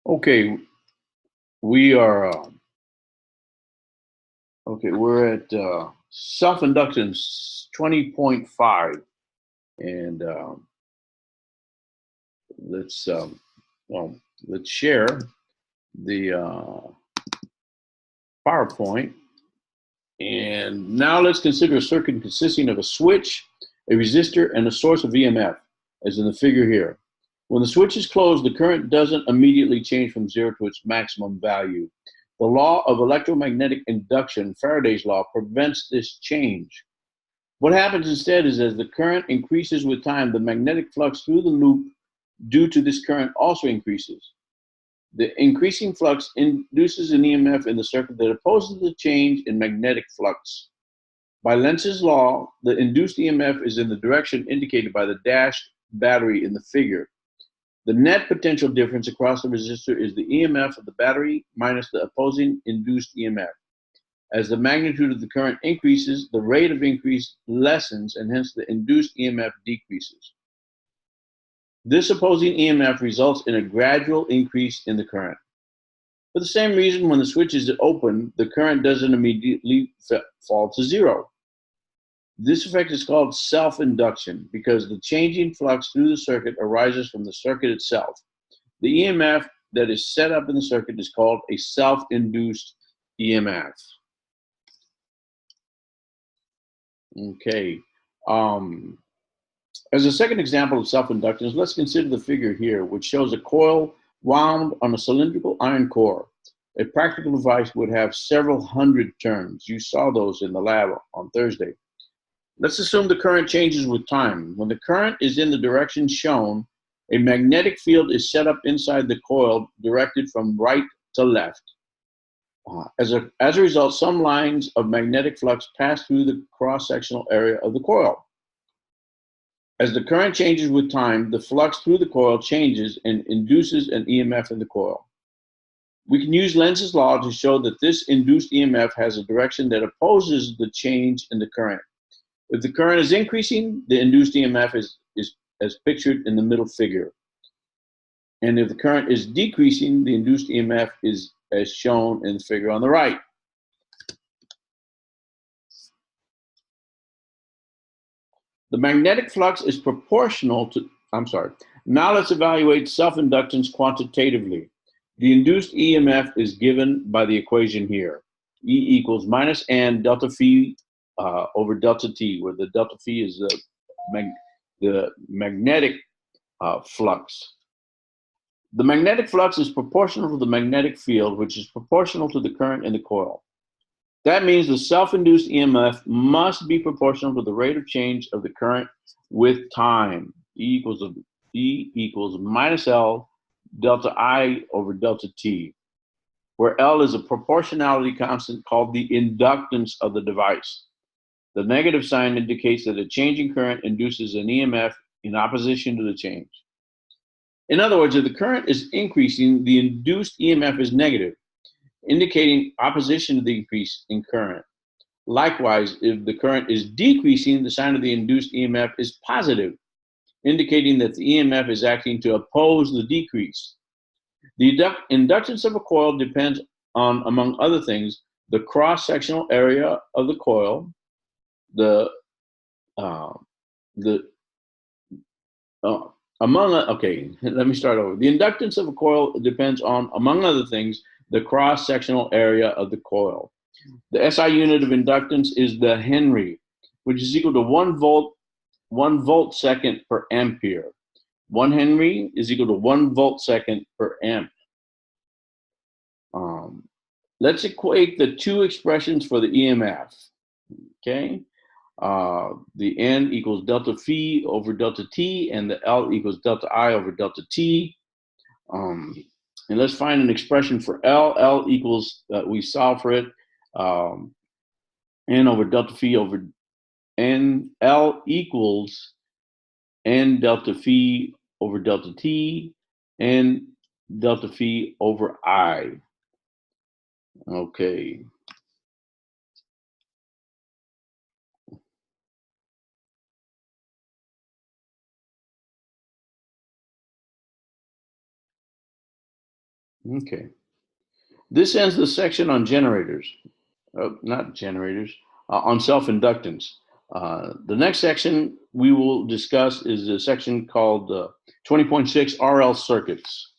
Okay, we are okay. We're at self-inductance 20.5, and let's well, let's share the PowerPoint. And now let's consider a circuit consisting of a switch, a resistor, and a source of EMF, as in the figure here. When the switch is closed, the current doesn't immediately change from zero to its maximum value. The law of electromagnetic induction, Faraday's law, prevents this change. What happens instead is as the current increases with time, the magnetic flux through the loop due to this current also increases. The increasing flux induces an EMF in the circuit that opposes the change in magnetic flux. By Lenz's law, the induced EMF is in the direction indicated by the dashed battery in the figure. The net potential difference across the resistor is the EMF of the battery minus the opposing induced EMF. As the magnitude of the current increases, the rate of increase lessens, and hence the induced EMF decreases. This opposing EMF results in a gradual increase in the current. For the same reason, when the switch is open, the current doesn't immediately fall to zero. This effect is called self-induction because the changing flux through the circuit arises from the circuit itself. The EMF that is set up in the circuit is called a self-induced EMF. Okay. As a second example of self-inductance, let's consider the figure here, which shows a coil wound on a cylindrical iron core. A practical device would have several hundred turns. You saw those in the lab on Thursday. Let's assume the current changes with time. When the current is in the direction shown, a magnetic field is set up inside the coil directed from right to left. As a result, some lines of magnetic flux pass through the cross-sectional area of the coil. As the current changes with time, the flux through the coil changes and induces an EMF in the coil. We can use Lenz's law to show that this induced EMF has a direction that opposes the change in the current. If the current is increasing, the induced EMF is as pictured in the middle figure. And if the current is decreasing, the induced EMF is as shown in the figure on the right. The magnetic flux is proportional to, now let's evaluate self-inductance quantitatively. The induced EMF is given by the equation here. E equals minus n delta phi over delta t, where the delta phi is the magnetic flux. The magnetic flux is proportional to the magnetic field, which is proportional to the current in the coil. That means the self-induced EMF must be proportional to the rate of change of the current with time. E equals minus L delta I over delta T, where L is a proportionality constant called the inductance of the device. The negative sign indicates that a changing current induces an EMF in opposition to the change. In other words, if the current is increasing, the induced EMF is negative, indicating opposition to the increase in current. Likewise, if the current is decreasing, the sign of the induced EMF is positive, indicating that the EMF is acting to oppose the decrease. The inductance of a coil depends on, among other things, the cross-sectional area of the coil, let me start over. The inductance of a coil depends on, among other things, the cross-sectional area of the coil. The SI unit of inductance is the Henry, which is equal to 1 volt second per ampere. 1 Henry is equal to 1 volt second per amp. Let's equate the two expressions for the EMF. Okay, the N equals delta phi over delta T, and the L equals delta I over delta T. And let's find an expression for L. L equals, we solve for it, N over delta phi over N. L equals N delta phi over delta T, and delta phi over I. Okay. Okay. This ends the section on generators. Oh, not generators, on self-inductance. The next section we will discuss is a section called 20.6 RL circuits.